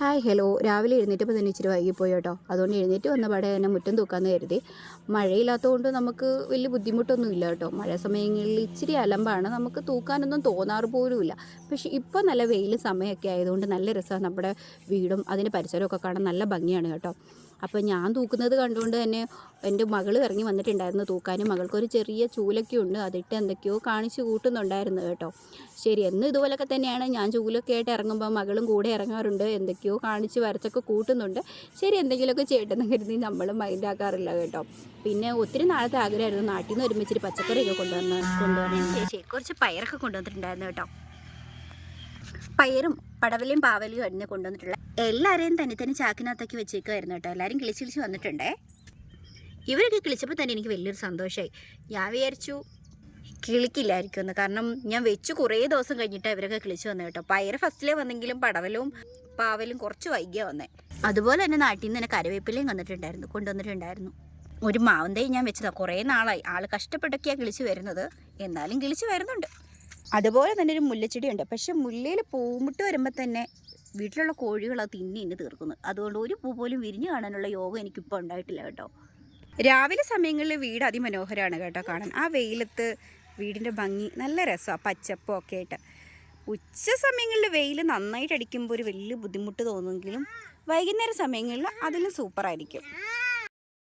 Hi hello രാവിലെ എഴുന്നേറ്റപ്പോൾ തന്നെ ഇച്ചിരി വൈകിപ്പോയി കേട്ടോ. അതുകൊണ്ട് എഴുന്നേറ്റ് വന്ന പാടെ തന്നെ മുറ്റം തൂക്കാമെന്ന് കരുതി. മഴയില്ലാത്തതുകൊണ്ട് നമുക്ക് വലിയ ബുദ്ധിമുട്ടൊന്നും ഇല്ല കേട്ടോ. മഴ സമയങ്ങളിൽ ഇച്ചിരി അലമ്പാണ്, നമുക്ക് തൂക്കാനൊന്നും തോന്നാറ് പോലുമില്ല. പക്ഷേ ഇപ്പോൾ നല്ല വെയിൽ സമയമൊക്കെ ആയതുകൊണ്ട് നല്ല രസമാണ്. നമ്മുടെ വീടും അതിൻ്റെ പരിസരമൊക്കെ കാണാൻ നല്ല ഭംഗിയാണ് കേട്ടോ. അപ്പോൾ ഞാൻ തൂക്കുന്നത് കണ്ടുകൊണ്ട് തന്നെ എൻ്റെ മകൾ ഇറങ്ങി വന്നിട്ടുണ്ടായിരുന്നു തൂക്കാനും. മകൾക്കൊരു ചെറിയ ചൂലൊക്കെ ഉണ്ട്, അതിട്ട് എന്തൊക്കെയോ കാണിച്ച് കൂട്ടുന്നുണ്ടായിരുന്നു കേട്ടോ. ശരി, എന്നും ഇതുപോലൊക്കെ തന്നെയാണ്. ഞാൻ ചൂലൊക്കെ ആയിട്ട് ഇറങ്ങുമ്പോൾ മകളും കൂടെ ഇറങ്ങാറുണ്ട്, എന്തൊക്കെയോ കാണിച്ച് വരച്ചൊക്കെ കൂട്ടുന്നുണ്ട്. ശരി, എന്തെങ്കിലുമൊക്കെ ചെയ്യട്ടെന്ന് കരുതി നമ്മളും മൈൻഡാക്കാറില്ല കേട്ടോ. പിന്നെ ഒത്തിരി നാളത്തെ ആഗ്രഹമായിരുന്നു നാട്ടിൽ നിന്ന് ഒരുമിച്ചിട്ട് പച്ചക്കറിയൊക്കെ കൊണ്ടുവന്നു ചേച്ചി കുറച്ച് പയറൊക്കെ കൊണ്ടുവന്നിട്ടുണ്ടായിരുന്നു കേട്ടോ. പയറും പടവലയും പാവലയും അരിഞ്ഞ് കൊണ്ടുവന്നിട്ടുള്ള എല്ലാവരെയും തന്നെ ചാക്കിനകത്തൊക്കെ വെച്ചേക്കുമായിരുന്നു കേട്ടോ. എല്ലാവരും കിളിച്ച് വന്നിട്ടുണ്ടേ. ഇവരൊക്കെ കിളിച്ചപ്പോൾ തന്നെ എനിക്ക് വലിയൊരു സന്തോഷമായി. ഞാൻ വിചാരിച്ചു കിളിക്കില്ലായിരിക്കുമെന്ന്, കാരണം ഞാൻ വെച്ച് കുറേ ദിവസം കഴിഞ്ഞിട്ടാണ് ഇവരൊക്കെ കിളിച്ച് വന്നത് കേട്ടോ. പയർ ഫസ്റ്റിലേ വന്നെങ്കിലും പടവലവും പാവലും കുറച്ച് വൈകിയാണ് വന്നത്. അതുപോലെ തന്നെ നാട്ടിൽ നിന്ന് തന്നെ കറിവേപ്പിലയും കൊണ്ടുവന്നിട്ടുണ്ടായിരുന്നു. ഒരു മാവന്തയും ഞാൻ വെച്ചതാണ്, കുറേ നാളായി. ആൾ കഷ്ടപ്പെട്ടൊക്കെയാണ് കിളിച്ച് വരുന്നത്, എന്നാലും കിളിച്ച് വരുന്നുണ്ട്. അതുപോലെ തന്നെ ഒരു മുല്ലച്ചെടിയുണ്ട്. പക്ഷെ മുല്ലയിൽ പൂമുട്ട് വരുമ്പോൾ തന്നെ വീട്ടിലുള്ള കോഴികൾ അത് തിന്നി തീർക്കുന്നു. അതുകൊണ്ട് ഒരു പൂ പോലും വിരിഞ്ഞു കാണാനുള്ള യോഗം എനിക്കിപ്പോൾ ഉണ്ടായിട്ടില്ല കേട്ടോ. രാവിലെ സമയങ്ങളിൽ വീട് അതിമനോഹരമാണ് കേട്ടോ കാണാൻ. ആ വെയിലത്ത് വീടിൻ്റെ ഭംഗി നല്ല രസമാണ്, പച്ചപ്പും ഒക്കെ ആയിട്ട്. ഉച്ച സമയങ്ങളിൽ വെയിൽ നന്നായിട്ട് അടിക്കുമ്പോൾ ഒരു വലിയ ബുദ്ധിമുട്ട് തോന്നുമെങ്കിലും വൈകുന്നേര സമയങ്ങളിൽ അതിലും സൂപ്പറായിരിക്കും.